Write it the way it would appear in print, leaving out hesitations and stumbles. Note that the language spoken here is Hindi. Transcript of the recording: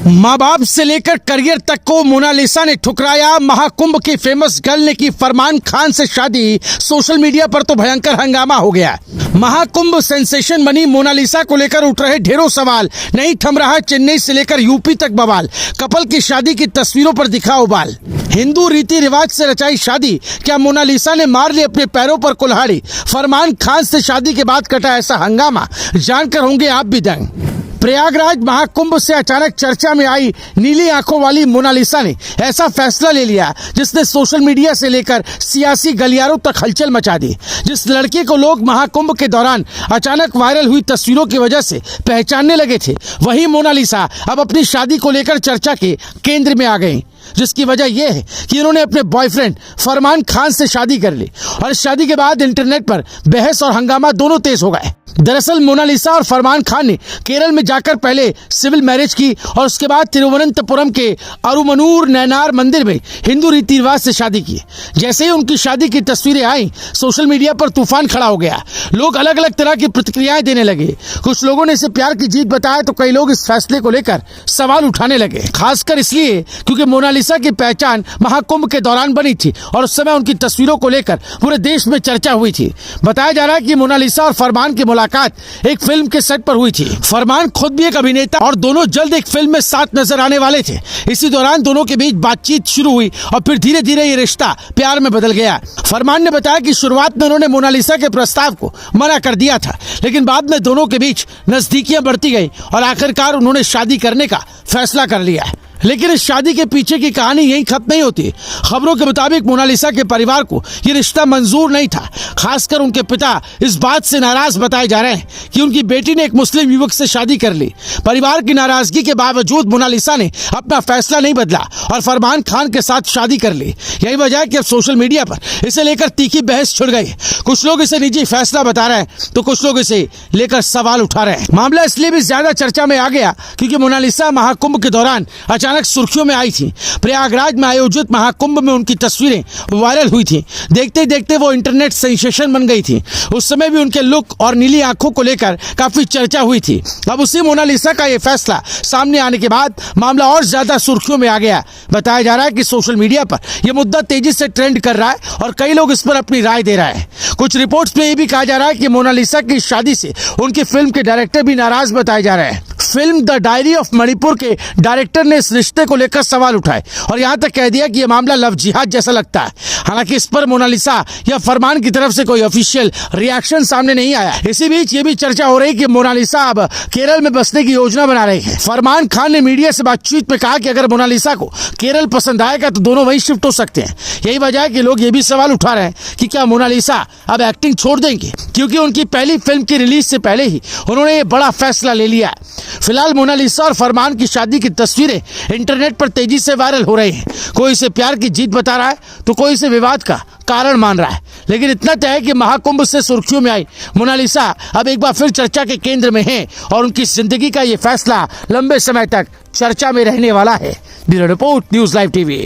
माँ बाप से लेकर करियर तक को मोनालिसा ने ठुकराया। महाकुंभ की फेमस गर्ल ने की फरमान खान से शादी। सोशल मीडिया पर तो भयंकर हंगामा हो गया। महाकुंभ सेंसेशन बनी मोनालिसा को लेकर उठ रहे ढेरों सवाल। नहीं थम रहा चेन्नई से लेकर यूपी तक बवाल। कपल की शादी की तस्वीरों पर दिखा उबाल। हिंदू रीति रिवाज से रचाई शादी, क्या मोनालिसा ने मार ली अपने पैरों पर कुल्हाड़ी। फरमान खान से शादी के बाद कटा ऐसा हंगामा, जानकर होंगे आप भी दंग। प्रयागराज महाकुंभ से अचानक चर्चा में आई नीली आंखों वाली मोनालिसा ने ऐसा फैसला ले लिया जिसने सोशल मीडिया से लेकर सियासी गलियारों तक हलचल मचा दी। जिस लड़के को लोग महाकुंभ के दौरान अचानक वायरल हुई तस्वीरों की वजह से पहचानने लगे थे, वही मोनालिसा अब अपनी शादी को लेकर चर्चा के केंद्र में आ गई। जिसकी वजह यह है कि उन्होंने अपने बॉयफ्रेंड फरमान खान से शादी कर ली और इस शादी के बाद इंटरनेट पर बहस और हंगामा दोनों तेज हो गए। दरअसल मोनालिसा और फरमान खान ने केरल में जाकर पहले सिविल मैरिज की और उसके बाद तिरुवनंतपुरम के अरुमनूर नैनार मंदिर में हिंदू रीति रिवाज से शादी की। जैसे ही उनकी शादी की तस्वीरें आई, सोशल मीडिया पर तूफान खड़ा हो गया। लोग अलग अलग तरह की प्रतिक्रियाएं देने लगे। कुछ लोगों ने इसे प्यार की जीत बताया तो कई लोग इस फैसले को लेकर सवाल उठाने लगे, खासकर इसलिए क्योंकि मोनालिसा की पहचान महाकुंभ के दौरान बनी थी और उस समय उनकी तस्वीरों को लेकर पूरे देश में चर्चा हुई थी। बताया जा रहा है कि मोनालिसा और फरमान की मुलाकात एक फिल्म के सेट पर हुई थी। फरमान खुद भी एक अभिनेता और दोनों जल्द एक फिल्म में साथ नजर आने वाले थे। इसी दौरान दोनों के बीच बातचीत शुरू हुई और फिर धीरे धीरे ये रिश्ता प्यार में बदल गया। फरमान ने बताया कि शुरुआत में उन्होंने मोनालिसा के प्रस्ताव को मना कर दिया था, लेकिन बाद में दोनों के बीच नजदीकियां बढ़ती गई और आखिरकार उन्होंने शादी करने का फैसला कर लिया। लेकिन इस शादी के पीछे की कहानी यही खत्म नहीं होती। खबरों के मुताबिक मोनालिसा के परिवार को ये रिश्ता मंजूर नहीं था। खासकर उनके पिता इस बात से नाराज बताए जा रहे हैं कि उनकी बेटी ने एक मुस्लिम युवक से शादी कर ली। परिवार की नाराजगी के बावजूद मोनालिसा ने अपना फैसला नहीं बदला और फरमान खान के साथ शादी कर ली। यही वजह है कि अब सोशल मीडिया पर इसे लेकर तीखी बहस छिड़ गई। कुछ लोग इसे निजी फैसला बता रहे हैं तो कुछ लोग इसे लेकर सवाल उठा रहे हैं। मामला इसलिए भी ज्यादा चर्चा में आ गया क्योंकि मोनालिसा महाकुंभ के दौरान अचानक सुर्खियों में आई थी। प्रयागराज में आयोजित महाकुंभ में उनकी तस्वीरें वायरल हुई थी। देखते देखते वो इंटरनेट सेंसेशन बन गई थी। उस समय भी उनके लुक और नीली आंखों को लेकर काफी चर्चा हुई थी। अब उसी मोनालिसा का ये फैसला सामने आने के बाद मामला और ज्यादा सुर्खियों में आ गया। बताया जा रहा है कि सोशल मीडिया पर यह मुद्दा तेजी से ट्रेंड कर रहा है और कई लोग इस पर अपनी राय दे रहे हैं। कुछ रिपोर्ट्स में यह भी कहा जा रहा है कि मोनालिसा की शादी से उनकी फिल्म के डायरेक्टर भी नाराज बताए जा रहे हैं। Film the diary of Manipur के डायरेक्टर ने इस रिश्ते को लेकर सवाल उठाए और यहां तक कह दिया कि यह मामला लव जिहाद जैसा लगता है। हालांकि इस पर मोनालिसा या फरमान की तरफ से कोई ऑफिशियल रिएक्शन सामने नहीं आया। इसी बीच ये भी चर्चा हो रही कि मोनालिसा अब केरल में बसने की योजना बना रही है। फरमान खान ने मीडिया से बातचीत में कहा कि अगर मोनालिसा को केरल पसंद आएगा तो दोनों वहीं शिफ्ट हो सकते हैं। यही वजह है कि लोग ये भी सवाल उठा रहे हैं कि क्या मोनालिसा अब एक्टिंग छोड़ देंगे, क्योंकि उनकी पहली फिल्म की रिलीज से पहले ही उन्होंने ये बड़ा फैसला ले लिया है। फिलहाल मोनालिसा और फरमान की शादी की तस्वीरें इंटरनेट पर तेजी से वायरल हो रही हैं। कोई इसे प्यार की जीत बता रहा है तो कोई इसे विवाद का कारण मान रहा है। लेकिन इतना तय है कि महाकुंभ से सुर्खियों में आई मोनालिसा अब एक बार फिर चर्चा के केंद्र में है और उनकी जिंदगी का ये फैसला लंबे समय तक चर्चा में रहने वाला है। Bureau report, news live TV.